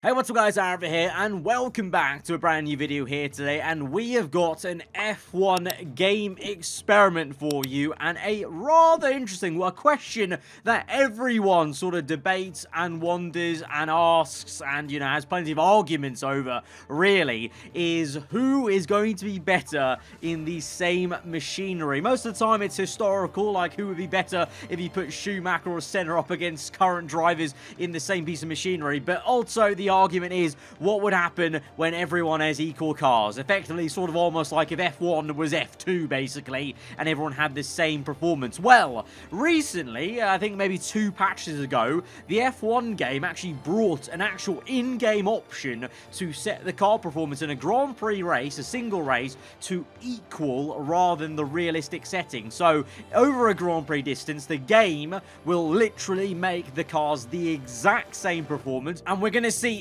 Hey, what's up guys, aarava here, and welcome back to a brand new video here today, and we have got an F1 game experiment for you, and a rather interesting question that everyone sort of debates and wonders and asks and, has plenty of arguments over, really, is who is going to be better in the same machinery. Most of the time it's historical, like who would be better if you put Schumacher or Senna up against current drivers in the same piece of machinery, but also the argument is what would happen when everyone has equal cars. Effectively, sort of almost like if F1 was F2, basically, and everyone had the same performance. Well, recently, I think maybe 2 patches ago, the F1 game actually brought an actual in-game option to set the car performance in a Grand Prix race, a single race, to equal rather than the realistic setting. So, over a Grand Prix distance, the game will literally make the cars the exact same performance, and we're gonna see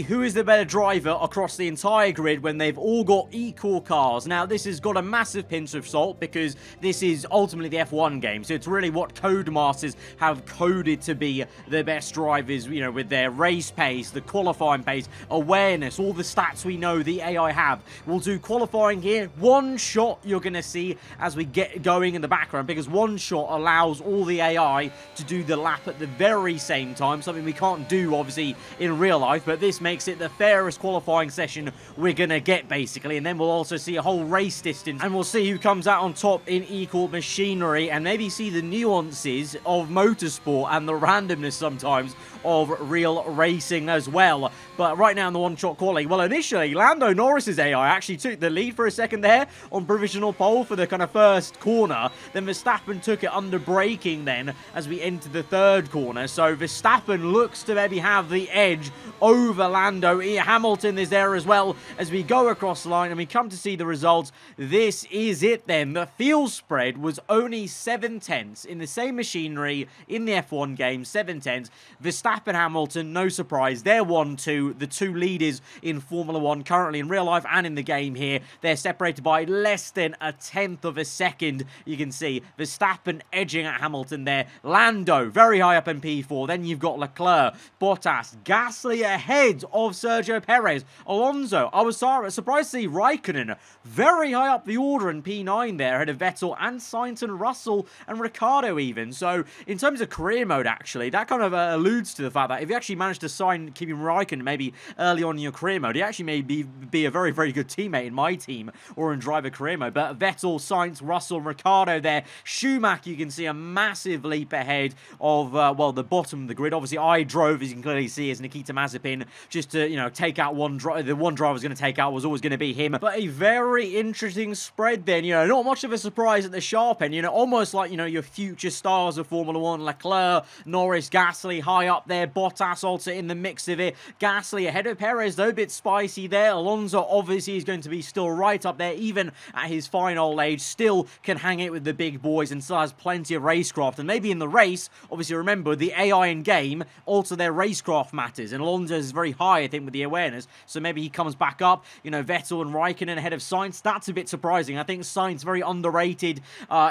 who is the better driver across the entire grid when they've all got equal cars. Now, this has got a massive pinch of salt because this is ultimately the F1 game, so it's really what Codemasters have coded to be the best drivers, with their race pace, the qualifying pace, awareness, all the stats we know the AI have. We'll do qualifying here. One shot you're going to see as we get going in the background, because one shot allows all the AI to do the lap at the very same time, something we can't do, obviously, in real life, but this makes it the fairest qualifying session we're gonna get, basically. And then we'll also see a whole race distance, and we'll see who comes out on top in equal machinery, and maybe see the nuances of motorsport and the randomness sometimes of real racing as well. But right now in the one-shot quality, well, initially Lando Norris's AI actually took the lead for a second there on provisional pole for the kind of first corner. Then Verstappen took it under braking then as we entered the third corner. So Verstappen looks to maybe have the edge over Lando. Hamilton is there as well as we go across the line, and we come to see the results. This is it then. The field spread was only 7/10 in the same machinery in the F1 game, 7/10. Verstappen, Hamilton, no surprise, they're 1-2, the two leaders in Formula 1 currently in real life and in the game here. They're separated by less than a tenth of a second. You can see Verstappen edging at Hamilton there. Lando very high up in P4. Then you've got Leclerc, Bottas, Gasly ahead of Sergio Perez. Alonso, I was surprised to see Raikkonen very high up the order in P9 there, ahead of Vettel and Sainz and Russell and Ricciardo even. So in terms of career mode, actually, that kind of alludes to the fact that if you actually manage to sign Kimi Raikkonen maybe early on in your career mode, he actually may be a very, very good teammate in my team or in driver career mode. But Vettel, Sainz, Russell, Ricciardo there. Schumacher, you can see a massive leap ahead of, well, the bottom of the grid. Obviously, I drove, as you can clearly see, as Nikita Mazepin, just to, take out one driver. The one driver I was going to take out was always going to be him. But a very interesting spread then, not much of a surprise at the sharp end, almost like, your future stars of Formula 1, Leclerc, Norris, Gasly high up there, Bottas also in the mix of it. Gasly ahead of Perez, though, a bit spicy there. Alonso obviously is going to be still right up there, even at his fine old age, still can hang it with the big boys and still has plenty of racecraft. And maybe in the race, obviously remember, the AI in game, also their racecraft matters, and Alonso is very high, I think, with the awareness, so maybe he comes back up, Vettel and Raikkonen ahead of Sainz. That's a bit surprising. I think Sainz very underrated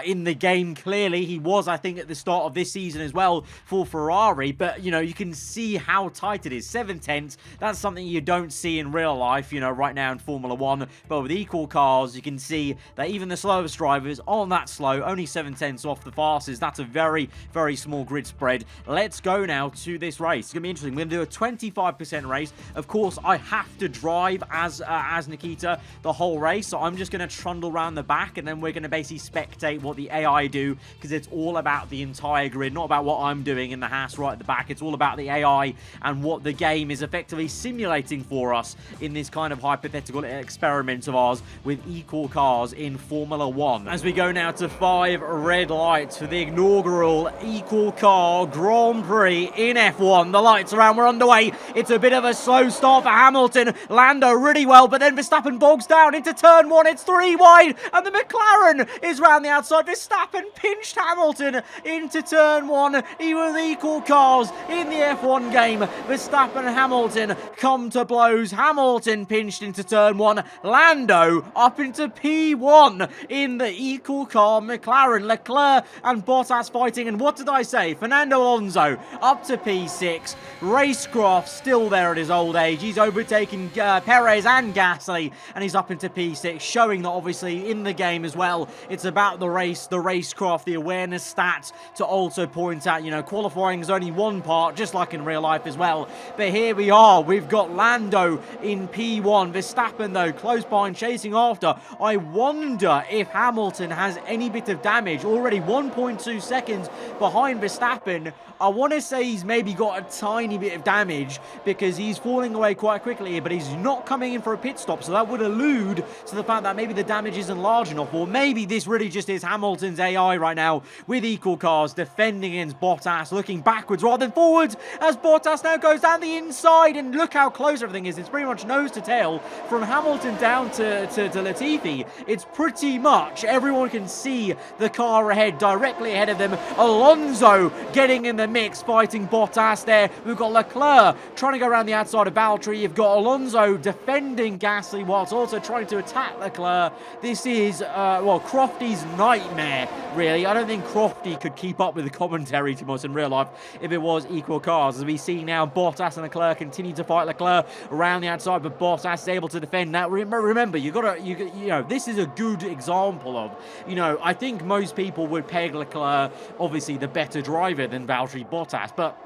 in the game, clearly. He was, I think, at the start of this season as well for Ferrari, but, you can see how tight it is. 7/10, that's something you don't see in real life, right now in Formula 1, but with equal cars, you can see that even the slowest drivers aren't that slow, only 7/10 off the fastest. That's a very, very small grid spread. Let's go now to this race. It's going to be interesting. We're going to do a 25% race. Of course, I have to drive as Nikita the whole race, so I'm just going to trundle around the back, and then we're going to basically spectate what the AI do, because it's all about the entire grid, not about what I'm doing in the Haas right at the back. It's all about the AI and what the game is effectively simulating for us in this kind of hypothetical experiment of ours with equal cars in Formula 1. As we go now to 5 red lights for the inaugural equal car Grand Prix in F1. The lights are on, we're underway. It's a bit of a slow start for Hamilton. Lando really well, but then Verstappen bogs down into turn 1. It's 3 wide, and the McLaren is round the outside. Verstappen pinched Hamilton into turn 1. He was equal cars in the F1 game. Verstappen and Hamilton come to blows. Hamilton pinched into turn 1. Lando up into P1 in the equal car McLaren. Leclerc and Bottas fighting, and what did I say? Fernando Alonso up to P6. Racecraft still there at his old age. He's overtaken Perez and Gasly, and he's up into P6, showing that obviously in the game as well, it's about the race, the racecraft, the awareness stats, to also point out, you know, qualifying is only one part, just like in real life as well. But here we are, we've got Lando in P1, Verstappen though close behind, chasing after. I wonder if Hamilton has any bit of damage, already 1.2 seconds behind Verstappen. I want to say he's maybe got a tiny bit of damage because he's falling away quite quickly here, but he's not coming in for a pit stop, so that would allude to the fact that maybe the damage isn't large enough, or maybe this really just is Hamilton's AI right now with equal cars defending against Bottas, looking backwards rather than forwards as Bottas now goes down the inside, and look how close everything is. It's pretty much nose to tail from Hamilton down to Latifi. It's pretty much everyone can see the car ahead, directly ahead of them. Alonso getting in the mix, fighting Bottas there. We've got Leclerc trying to go around the outside of Valtteri. You've got Alonso defending Gasly whilst also trying to attack Leclerc. This is, well, Crofty's nightmare, really. I don't think Crofty could keep up with the commentary too much in real life if it was equal cars. As we see now, Bottas and Leclerc continue to fight Leclerc around the outside, but Bottas is able to defend. Now, remember, you know, this is a good example of, you know, I think most people would peg Leclerc, obviously, the better driver than Valtteri Bottas, but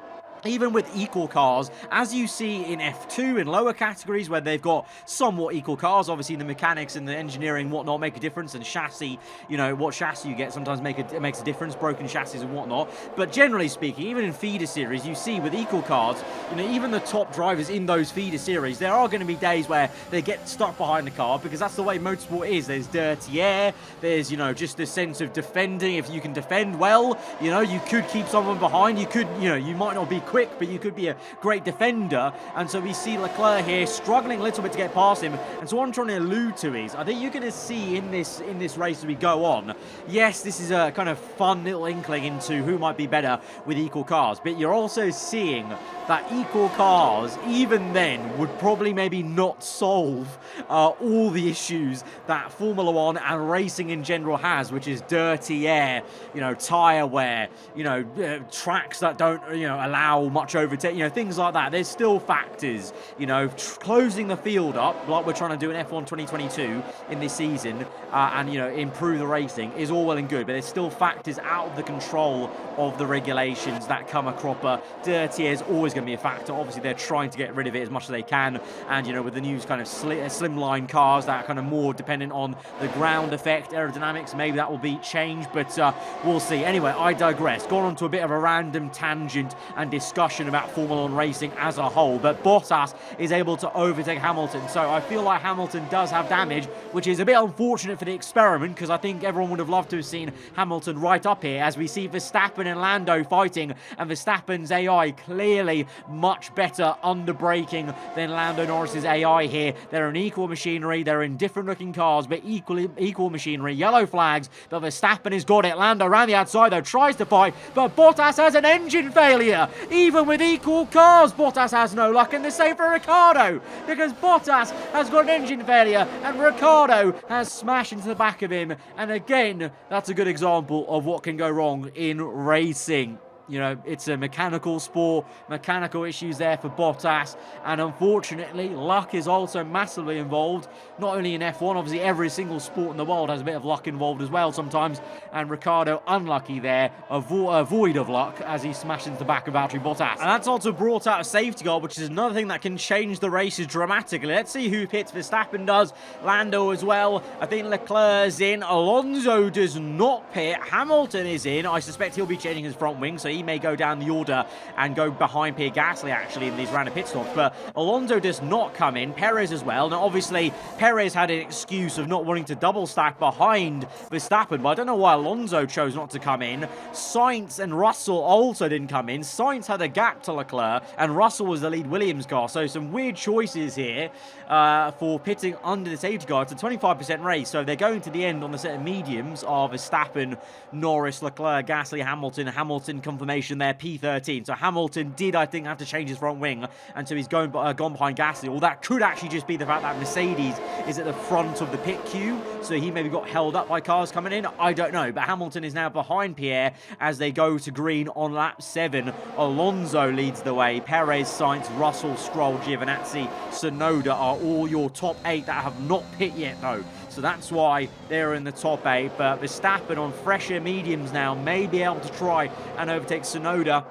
even with equal cars, as you see in F2 in lower categories where they've got somewhat equal cars, obviously the mechanics and the engineering and whatnot make a difference, and chassis, you know, what chassis you get sometimes makes a difference, broken chassis and whatnot. But generally speaking, even in feeder series, you see with equal cars, you know, even the top drivers in those feeder series, there are going to be days where they get stuck behind the car because that's the way motorsport is. There's dirty air, there's, you know, just this sense of defending. If you can defend well, you know, you could keep someone behind, you could, you know, you might not be quick, but you could be a great defender. And so we see Leclerc here struggling a little bit to get past him. And so what I'm trying to allude to is, I think you're going to see in this race as we go on, yes, this is a kind of fun little inkling into who might be better with equal cars, but you're also seeing that equal cars, even then, would probably maybe not solve all the issues that Formula One and racing in general has, which is dirty air, you know, tyre wear, you know, tracks that don't, you know, allow much overtake, you know, things like that. There's still factors, you know, closing the field up like we're trying to do in F1 2022 in this season, and, you know, improve the racing is all well and good, but there's still factors out of the control of the regulations that come a cropper. Dirty air is always going to be a factor. Obviously, they're trying to get rid of it as much as they can, and, you know, with the new kind of slimline cars that are kind of more dependent on the ground effect, aerodynamics, maybe that will be changed, but we'll see. Anyway, I digress. Gone on to a bit of a random tangent and discussion about Formula One racing as a whole, but Bottas is able to overtake Hamilton, so I feel like Hamilton does have damage, which is a bit unfortunate for the experiment, because I think everyone would have loved to have seen Hamilton right up here, as we see Verstappen and Lando fighting, and Verstappen's AI clearly much better under braking than Lando Norris's AI here. They're in equal machinery, they're in different looking cars, but equal machinery. Yellow flags, but Verstappen has got it. Lando around the outside though, tries to fight, but Bottas has an engine failure. Even with equal cars, Bottas has no luck, and the same for Ricciardo, because Bottas has got an engine failure and Ricciardo has smashed into the back of him. And again, that's a good example of what can go wrong in racing. You know, it's a mechanical sport, mechanical issues there for Bottas, and unfortunately, luck is also massively involved, not only in F1, obviously every single sport in the world has a bit of luck involved as well sometimes, and Ricciardo unlucky there, a void of luck as he smashed into the back of Valtteri Bottas. And that's also brought out a safety car, which is another thing that can change the races dramatically. Let's see who pits. Verstappen does, Lando as well, I think Leclerc's in, Alonso does not pit, Hamilton is in, I suspect he'll be changing his front wing, so he may go down the order and go behind Pierre Gasly actually in these random pit stops, but Alonso does not come in. Perez as well. Now obviously Perez had an excuse of not wanting to double stack behind Verstappen, but I don't know why Alonso chose not to come in. Sainz and Russell also didn't come in. Sainz had a gap to Leclerc and Russell was the lead Williams car, so some weird choices here for pitting under the safety car. It's a 25% race, so they're going to the end on the set of mediums of Verstappen, Norris, Leclerc, Gasly, Hamilton. Hamilton come from formation there, P13. So Hamilton did, I think, have to change his front wing, and so he's gone behind Gasly. Or that could actually just be the fact that Mercedes is at the front of the pit queue, so he maybe got held up by cars coming in. I don't know, but Hamilton is now behind Pierre as they go to green on lap 7. Alonso leads the way. Perez, Sainz, Russell, Stroll, Giovinazzi, Tsunoda are all your top 8 that have not pit yet, though. So that's why they're in the top 8. But Verstappen on fresher mediums now may be able to try and overtake Tsunoda.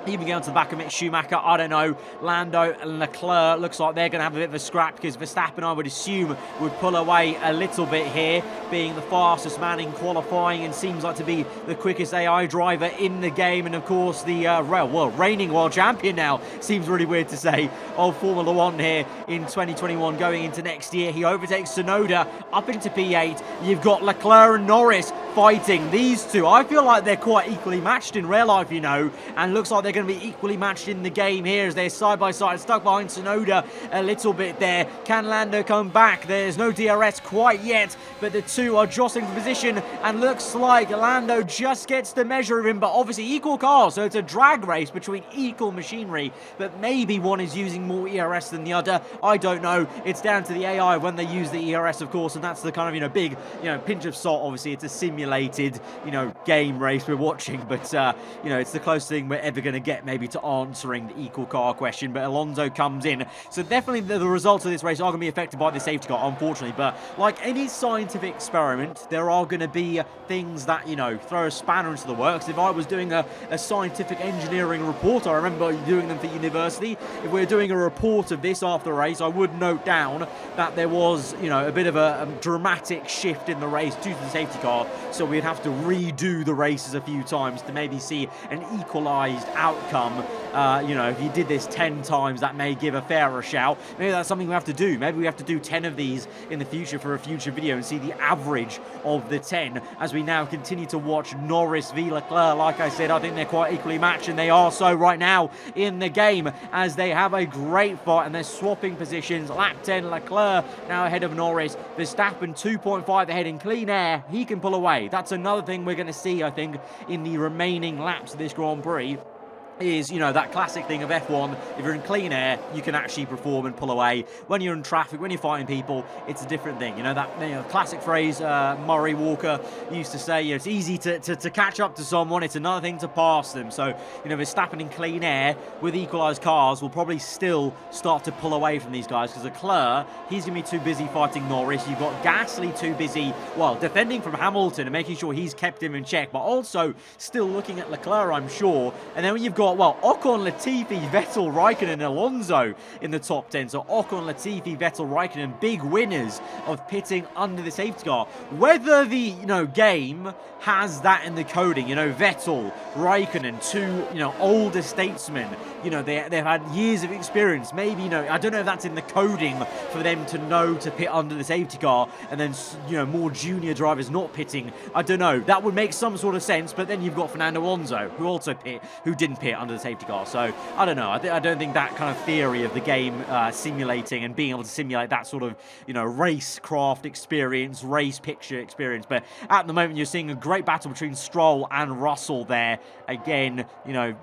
Even going to the back of Mick Schumacher, I don't know. Lando and Leclerc looks like they're going to have a bit of a scrap, because Verstappen, I would assume, would pull away a little bit here, being the fastest man in qualifying and seems like to be the quickest AI driver in the game. And of course, the reigning world champion now, seems really weird to say, of Formula 1 here in 2021 going into next year. He overtakes Tsunoda up into P8. You've got Leclerc and Norris fighting. These two, I feel like they're quite equally matched in real life, you know, and looks like they're going to be equally matched in the game here as they're side by side, stuck behind Tsunoda a little bit there. Can Lando come back? There's no DRS quite yet, but the two are jostling for position, and looks like Lando just gets the measure of him, but obviously equal cars, so it's a drag race between equal machinery, but maybe one is using more ERS than the other. I don't know. It's down to the AI when they use the ERS, of course, and that's the kind of, big, pinch of salt. Obviously, it's a simulated, game race we're watching, but, it's the closest thing we're ever going to get maybe to answering the equal car question. But Alonso comes in, so definitely the results of this race are going to be affected by the safety car, unfortunately. But like any scientific experiment, there are going to be things that throw a spanner into the works. If I was doing a scientific engineering report, I remember doing them for university, if we were doing a report of this after a race, I would note down that there was a bit of a dramatic shift in the race due to the safety car, so we'd have to redo the races a few times to maybe see an equalized outcome. If you did this 10 times, that may give a fairer shout. Maybe that's something we have to do. Maybe we have to do 10 of these in the future for a future video and see the average of the 10 as we now continue to watch Norris v Leclerc. Like I said, I think they're quite equally matched, and they are so right now in the game as they have a great fight and they're swapping positions. Lap 10, Leclerc now ahead of Norris. Verstappen 2.5 ahead in clean air. He can pull away. That's another thing we're going to see, I think, in the remaining laps of this Grand Prix. Is, that classic thing of F1, if you're in clean air, you can actually perform and pull away. When you're in traffic, when you're fighting people, it's a different thing. That classic phrase Murray Walker used to say, it's easy to catch up to someone, it's another thing to pass them. So, Verstappen in clean air with equalised cars will probably still start to pull away from these guys, because Leclerc, he's going to be too busy fighting Norris. You've got Gasly too busy, defending from Hamilton and making sure he's kept him in check, but also still looking at Leclerc, I'm sure. And then when you've got Ocon, Latifi, Vettel, Raikkonen, and Alonso in the top 10. So Ocon, Latifi, Vettel, Raikkonen, big winners of pitting under the safety car. Whether the game has that in the coding, Vettel, Raikkonen, two older statesmen, they've had years of experience. Maybe I don't know if that's in the coding for them to know to pit under the safety car, and then more junior drivers not pitting. I don't know. That would make some sort of sense. But then you've got Fernando Alonso, who didn't pit under the safety car. So I don't know. I don't think that kind of theory of the game simulating and being able to simulate that sort of racecraft experience, race picture experience. But at the moment, you're seeing a great battle between Stroll and Russell there. Again,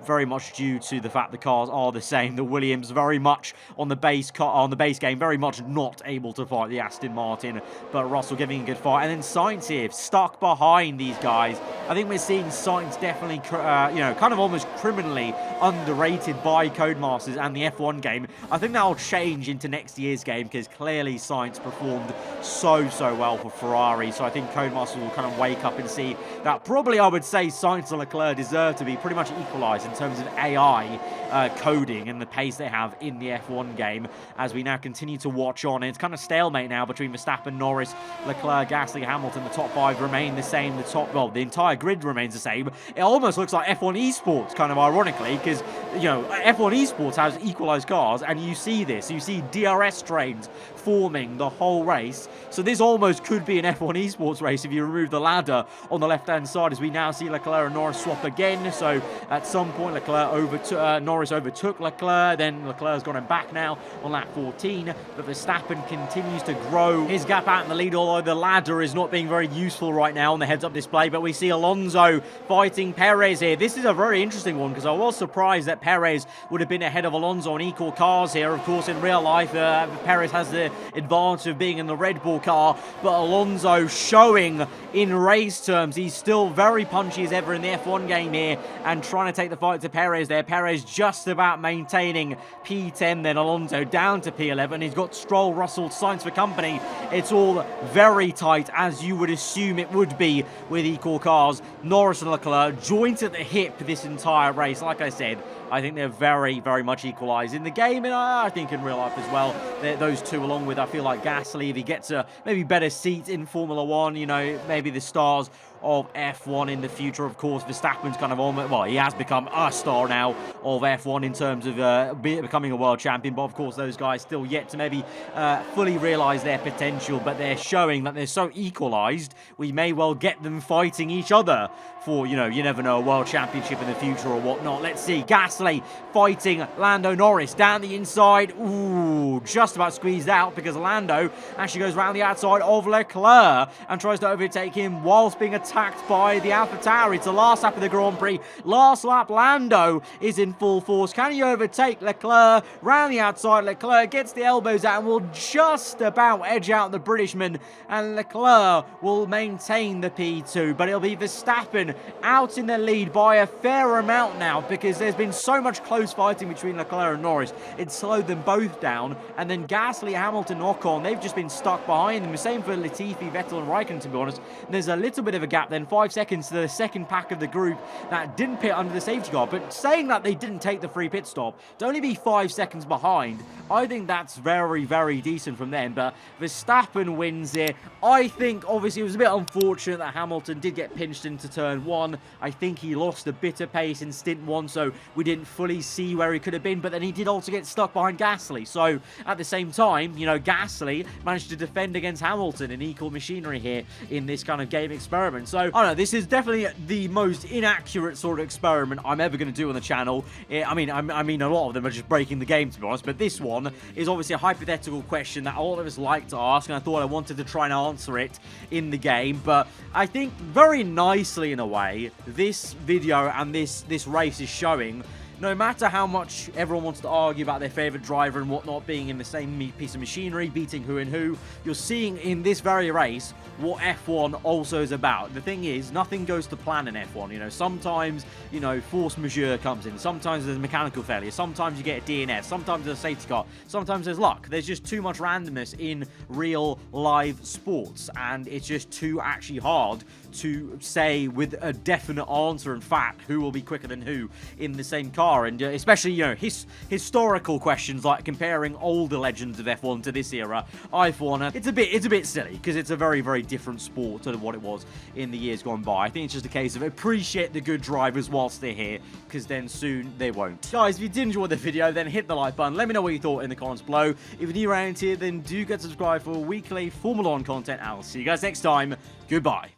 very much due to the fact the cars are the same. The Williams very much on the base game, very much not able to fight the Aston Martin, but Russell giving a good fight. And then Sainz here, stuck behind these guys. I think we're seeing Sainz definitely, kind of almost criminally underrated by Codemasters and the F1 game. I think that'll change into next year's game, because clearly Sainz performed so well for Ferrari. So I think Codemasters will kind of wake up and see that probably, I would say, Sainz and Leclerc deserve to be pretty much equalised in terms of AI coding and the pace they have in the F1 game, as we now continue to watch on. And it's kind of stalemate now between Verstappen, Norris, Leclerc, Gasly, Hamilton. The top 5 remain the same. The entire grid remains the same. It almost looks like F1 esports, kind of ironic. ironically, because, you know, F1 Esports has equalized cars, and you see this. You see DRS trains forming the whole race. So this almost could be an F1 Esports race if you remove the ladder on the left-hand side, as we now see Leclerc and Norris swap again. So at some point, Norris overtook Leclerc, then Leclerc's gone him back now on lap 14, but Verstappen continues to grow his gap out in the lead, although the ladder is not being very useful right now on the heads-up display. But we see Alonso fighting Perez here. This is a very interesting one, because I was surprised that Perez would have been ahead of Alonso on equal cars here. Of course, in real life, Perez has the advantage of being in the Red Bull car, but Alonso showing in race terms he's still very punchy as ever in the F1 game here, and trying to take the fight to Perez there. Perez just about maintaining P10, then Alonso down to P11. He's got Stroll, Russell, Sainz for company. It's all very tight, as you would assume it would be with equal cars. Norris and Leclerc joint at the hip this entire race. Like I said, I think they're very, very much equalised in the game, and I think in real life as well. Those two, along with, I feel like Gasly, if he gets a maybe better seat in Formula 1, you know, maybe the stars of F1 in the future. Of course, Verstappen's kind of almost, well, he has become a star now of F1 in terms of becoming a world champion, but of course those guys still yet to maybe fully realise their potential, but they're showing that they're so equalised, we may well get them fighting each other for, you know, you never know, a world championship in the future or whatnot. Let's see, Gasly fighting Lando Norris down the inside. Ooh, just about squeezed out, because Lando actually goes around the outside of Leclerc and tries to overtake him whilst being attacked by the AlphaTauri. It's the last lap of the Grand Prix. Last lap, Lando is in full force. Can he overtake Leclerc? Round the outside, Leclerc gets the elbows out and will just about edge out the Britishman, and Leclerc will maintain the P2, but it'll be Verstappen out in the lead by a fair amount now, because there's been so much close fighting between Leclerc and Norris. It slowed them both down, and then Gasly, Hamilton, Ocon, they've just been stuck behind them. The same for Latifi, Vettel and Raikkonen, to be honest. And there's a little bit of a gap then, 5 seconds to the second pack of the group that didn't pit under the safety car. But saying that they didn't take the free pit stop, to only be 5 seconds behind, I think that's very, very decent from them. But Verstappen wins it. I think, obviously, it was a bit unfortunate that Hamilton did get pinched into turn 1. I think he lost a bit of pace in stint 1, so we didn't fully see where he could have been. But then he did also get stuck behind Gasly. So, at the same time, you know, Gasly managed to defend against Hamilton in equal machinery here in this kind of game experiment. So, I don't know, this is definitely the most inaccurate sort of experiment I'm ever going to do on the channel. I mean, a lot of them are just breaking the game, to be honest, but this one is obviously a hypothetical question that a lot of us like to ask, and I thought I wanted to try and answer it in the game. But I think very nicely, in a way, this video and this race is showing, no matter how much everyone wants to argue about their favourite driver and whatnot being in the same piece of machinery, beating who and who, you're seeing in this very race what F1 also is about. The thing is, nothing goes to plan in F1. You know, sometimes, you know, force majeure comes in. Sometimes there's mechanical failure. Sometimes you get a DNF. Sometimes there's a safety car. Sometimes there's luck. There's just too much randomness in real live sports, and it's just too actually hard to say with a definite answer and fact who will be quicker than who in the same car. And especially, you know, historical questions like comparing older legends of F1 to this era, I thought it's a bit silly, because it's a very, very different sport to what it was in the years gone by. I think it's just a case of appreciate the good drivers whilst they're here, because then soon they won't. Guys, if you did enjoy the video, then hit the like button. Let me know what you thought in the comments below. If you're new around here, then do get subscribed for weekly Formula 1 content. I'll see you guys next time. Goodbye.